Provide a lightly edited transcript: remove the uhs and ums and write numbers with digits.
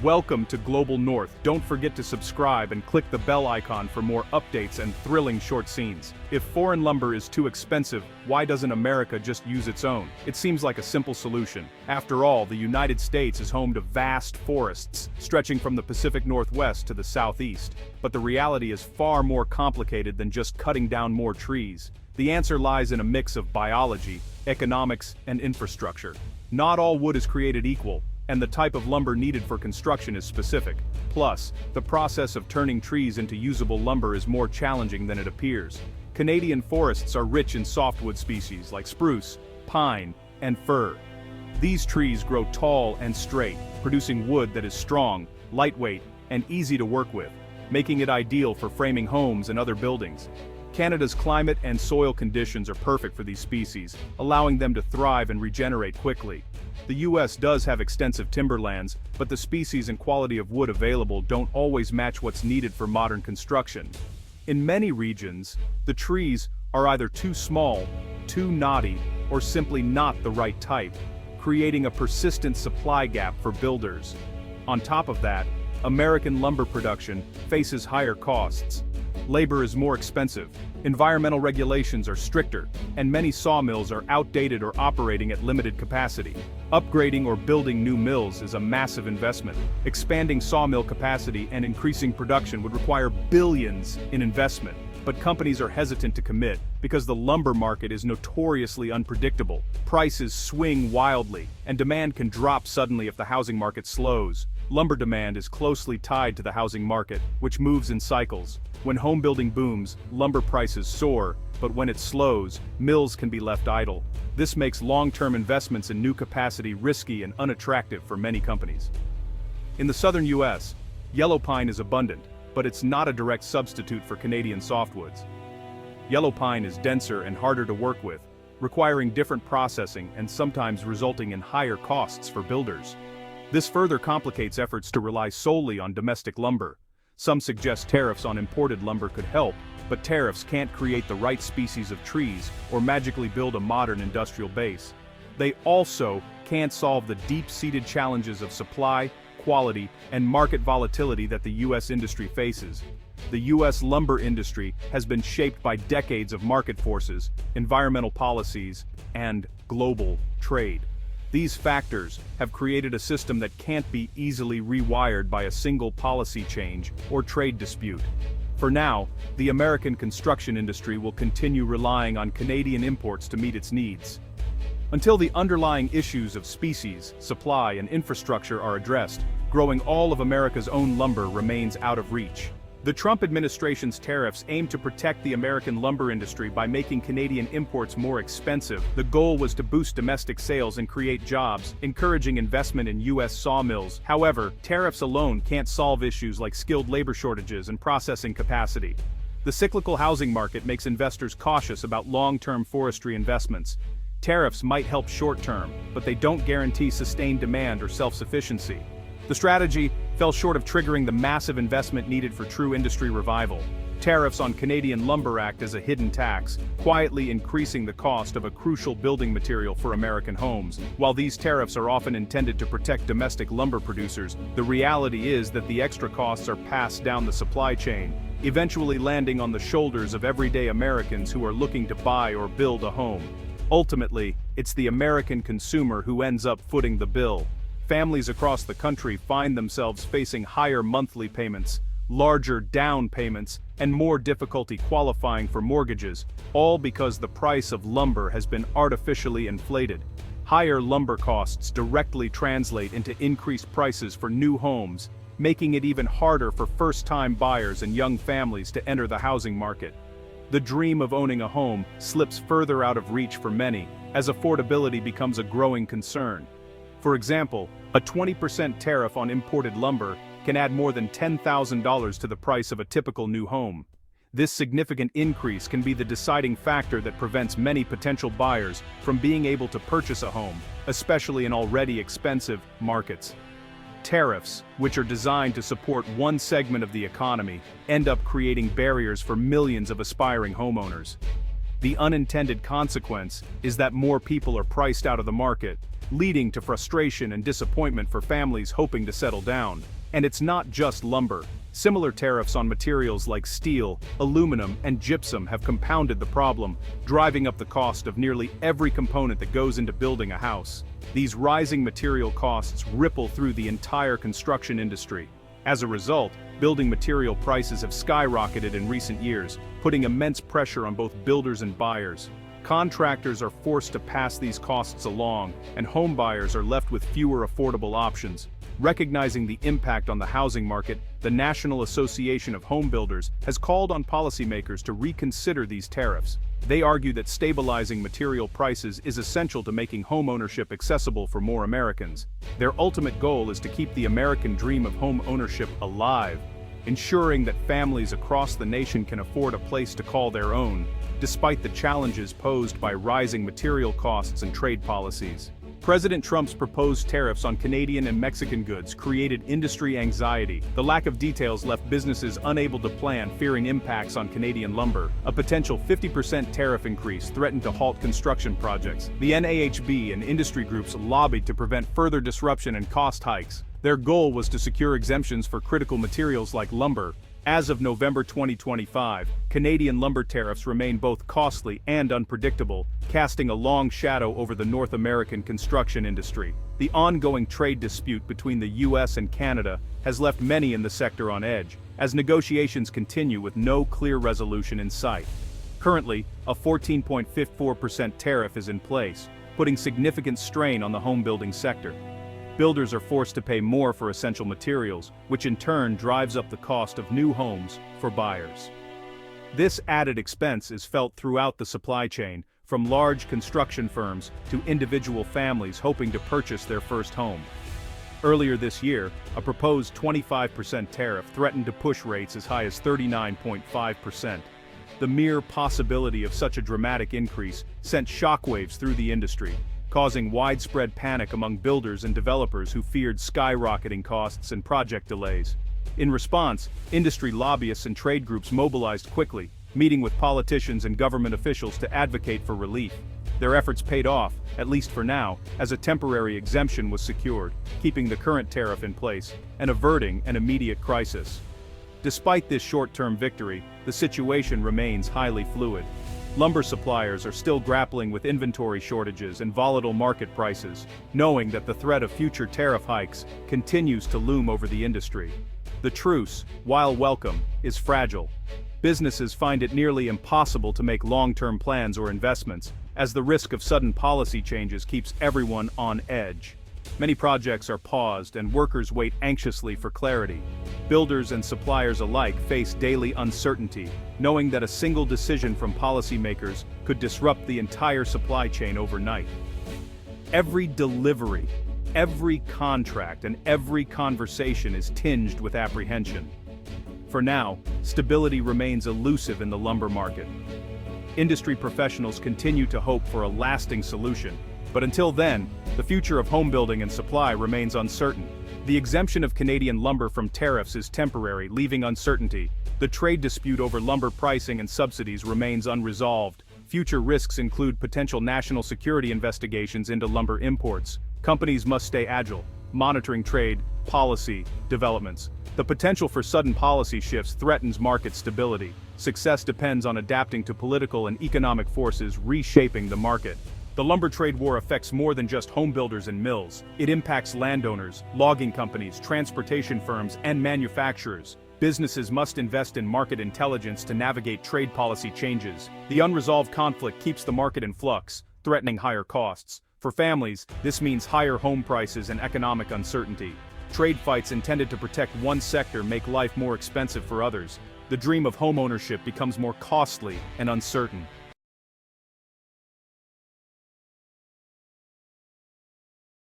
Welcome to Global North. Don't forget to subscribe and click the bell icon for more updates and thrilling short scenes. If foreign lumber is too expensive, why doesn't America just use its own? It seems like a simple solution. After all, the United States is home to vast forests, stretching from the Pacific Northwest to the Southeast. But the reality is far more complicated than just cutting down more trees. The answer lies in a mix of biology, economics, and infrastructure. Not all wood is created equal, and the type of lumber needed for construction is specific. Plus, the process of turning trees into usable lumber is more challenging than it appears. Canadian forests are rich in softwood species like spruce, pine, and fir. These trees grow tall and straight, producing wood that is strong, lightweight, and easy to work with, making it ideal for framing homes and other buildings. Canada's climate and soil conditions are perfect for these species, allowing them to thrive and regenerate quickly. The U.S. does have extensive timberlands, but the species and quality of wood available don't always match what's needed for modern construction. In many regions, the trees are either too small, too knotty, or simply not the right type, creating a persistent supply gap for builders. On top of that, American lumber production faces higher costs. Labor is more expensive, environmental regulations are stricter, and many sawmills are outdated or operating at limited capacity. Upgrading or building new mills is a massive investment. Expanding sawmill capacity and increasing production would require billions in investment, but companies are hesitant to commit because the lumber market is notoriously unpredictable. Prices swing wildly, and demand can drop suddenly if the housing market slows. Lumber demand is closely tied to the housing market, which moves in cycles. When home building booms, lumber prices soar, but when it slows, mills can be left idle. This makes long-term investments in new capacity risky and unattractive for many companies. In the southern U.S., yellow pine is abundant, but it's not a direct substitute for Canadian softwoods. Yellow pine is denser and harder to work with, requiring different processing and sometimes resulting in higher costs for builders. This further complicates efforts to rely solely on domestic lumber. Some suggest tariffs on imported lumber could help, but tariffs can't create the right species of trees or magically build a modern industrial base. They also can't solve the deep-seated challenges of supply, quality, and market volatility that the U.S. industry faces. The U.S. lumber industry has been shaped by decades of market forces, environmental policies, and global trade. These factors have created a system that can't be easily rewired by a single policy change or trade dispute. For now, the American construction industry will continue relying on Canadian imports to meet its needs. Until the underlying issues of species, supply, and infrastructure are addressed, growing all of America's own lumber remains out of reach. The Trump administration's tariffs aim to protect the American lumber industry by making Canadian imports more expensive. The goal was to boost domestic sales and create jobs, encouraging investment in U.S. sawmills. However, tariffs alone can't solve issues like skilled labor shortages and processing capacity. The cyclical housing market makes investors cautious about long-term forestry investments. Tariffs might help short-term, but they don't guarantee sustained demand or self-sufficiency. The strategy fell short of triggering the massive investment needed for true industry revival. Tariffs on Canadian lumber act as a hidden tax, quietly increasing the cost of a crucial building material for American homes. While these tariffs are often intended to protect domestic lumber producers, the reality is that the extra costs are passed down the supply chain, eventually landing on the shoulders of everyday Americans who are looking to buy or build a home. Ultimately, it's the American consumer who ends up footing the bill. Families across the country find themselves facing higher monthly payments, larger down payments, and more difficulty qualifying for mortgages, all because the price of lumber has been artificially inflated. Higher lumber costs directly translate into increased prices for new homes, making it even harder for first-time buyers and young families to enter the housing market. The dream of owning a home slips further out of reach for many, as affordability becomes a growing concern. For example, a 20% tariff on imported lumber can add more than $10,000 to the price of a typical new home. This significant increase can be the deciding factor that prevents many potential buyers from being able to purchase a home, especially in already expensive markets. Tariffs, which are designed to support one segment of the economy, end up creating barriers for millions of aspiring homeowners. The unintended consequence is that more people are priced out of the market, leading to frustration and disappointment for families hoping to settle down. And it's not just lumber. Similar tariffs on materials like steel, aluminum, and gypsum have compounded the problem, driving up the cost of nearly every component that goes into building a house. These rising material costs ripple through the entire construction industry. As a result, building material prices have skyrocketed in recent years, putting immense pressure on both builders and buyers. Contractors are forced to pass these costs along, and home buyers are left with fewer affordable options. Recognizing the impact on the housing market, the National Association of Home Builders has called on policymakers to reconsider these tariffs. They argue that stabilizing material prices is essential to making home ownership accessible for more Americans. Their ultimate goal is to keep the American dream of home ownership alive, ensuring that families across the nation can afford a place to call their own, despite the challenges posed by rising material costs and trade policies. President Trump's proposed tariffs on Canadian and Mexican goods created industry anxiety. The lack of details left businesses unable to plan, fearing impacts on Canadian lumber. A potential 50% tariff increase threatened to halt construction projects. The NAHB and industry groups lobbied to prevent further disruption and cost hikes. Their goal was to secure exemptions for critical materials like lumber. As of November 2025, Canadian lumber tariffs remain both costly and unpredictable, casting a long shadow over the North American construction industry. The ongoing trade dispute between the US and Canada has left many in the sector on edge, as negotiations continue with no clear resolution in sight. Currently, a 14.54% tariff is in place, putting significant strain on the home building sector. Builders are forced to pay more for essential materials, which in turn drives up the cost of new homes for buyers. This added expense is felt throughout the supply chain, from large construction firms to individual families hoping to purchase their first home. Earlier this year, a proposed 25% tariff threatened to push rates as high as 39.5%. The mere possibility of such a dramatic increase sent shockwaves through the industry, causing widespread panic among builders and developers who feared skyrocketing costs and project delays. In response, industry lobbyists and trade groups mobilized quickly, meeting with politicians and government officials to advocate for relief. Their efforts paid off, at least for now, as a temporary exemption was secured, keeping the current tariff in place and averting an immediate crisis. Despite this short-term victory, the situation remains highly fluid. Lumber suppliers are still grappling with inventory shortages and volatile market prices, knowing that the threat of future tariff hikes continues to loom over the industry. The truce, while welcome, is fragile. Businesses find it nearly impossible to make long-term plans or investments, as the risk of sudden policy changes keeps everyone on edge. Many projects are paused and workers wait anxiously for clarity. Builders and suppliers alike face daily uncertainty, knowing that a single decision from policymakers could disrupt the entire supply chain overnight. Every delivery, every contract, and every conversation is tinged with apprehension. For now, stability remains elusive in the lumber market. Industry professionals continue to hope for a lasting solution, but until then, the future of home building and supply remains uncertain. The exemption of Canadian lumber from tariffs is temporary, leaving uncertainty. The trade dispute over lumber pricing and subsidies remains unresolved. Future risks include potential national security investigations into lumber imports. Companies must stay agile, monitoring trade, policy, developments. The potential for sudden policy shifts threatens market stability. Success depends on adapting to political and economic forces reshaping the market. The lumber trade war affects more than just home builders and mills. It impacts landowners, logging companies, transportation firms, and manufacturers. Businesses must invest in market intelligence to navigate trade policy changes. The unresolved conflict keeps the market in flux, threatening higher costs. For families, this means higher home prices and economic uncertainty. Trade fights intended to protect one sector make life more expensive for others. The dream of home ownership becomes more costly and uncertain.